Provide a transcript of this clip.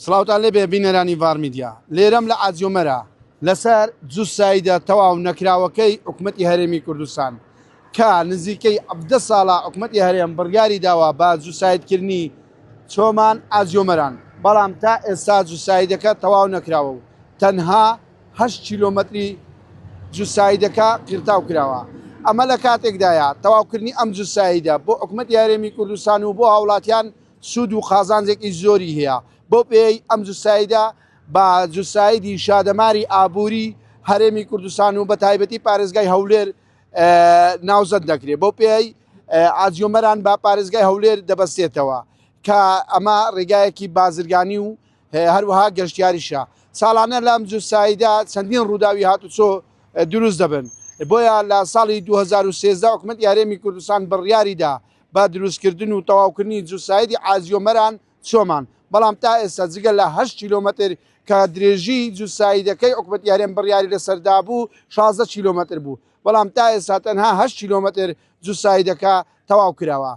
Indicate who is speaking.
Speaker 1: سڵاوتان لێ بێ بینەرانی ڤارمیدیا لێرەم لە ئاجۆمەرە لەسەر جوسایدە تەواو نەکراوەکەی حکومەتی هەرێمی کوردستان کە نزیکەی 17 ساڵە حکومەتی هەرێم بڕیاری داوە بە جوسایدکردنی چۆمان ئاجۆمەران، بەڵام تا ئێستا جوسایدەکە تەواو نەکراوە و تەنها 8 کیلۆمەتری جوسایدەکە قیرتاو کراوە. ئەمە لە کاتێکدایە تەواوکردنی ئەم جوسایدە بۆ حکومەتی هەرێمی کوردستان و بۆ هاوڵاتیان سوود و خازانجێکی زۆری هەیە. بۆ پێی ئەم جوسایدە بە جوسایدی شادەماری ئابووری هەرێمی کوردستان و بە تایبەتی پارێزگای هەولێر ناوزەند دەکرێت. بۆ پێی ئاجۆمەران بە پارێزگای هەولێر دەبەستێتەوە کە ئەمە ڕێگایەکی بازرگانی و هەروەها گەشتیاریشە. ساڵانە لەم جوسایدە چەندین ڕووداوی هاتوچۆ دروست دەبن. بۆیە لە ساڵی 2013 حکومەتی هەرێمی کوردستان بڕیاریدا بە دروستکردن و تەواوکردنی جوسایدی ئاجۆمەران چۆمان، بەڵام تا ئێستا جگە لە 8 کیلۆمەتر کە درێژی جوسایدەکەی حکومەتی هەرێم بڕیاری لەسەردا بوو 16 کیلۆمەتر بوو، بەڵام تا ئێستا تەنها 8 کیلۆمەتر جوسایدەکە تەواو کراوە.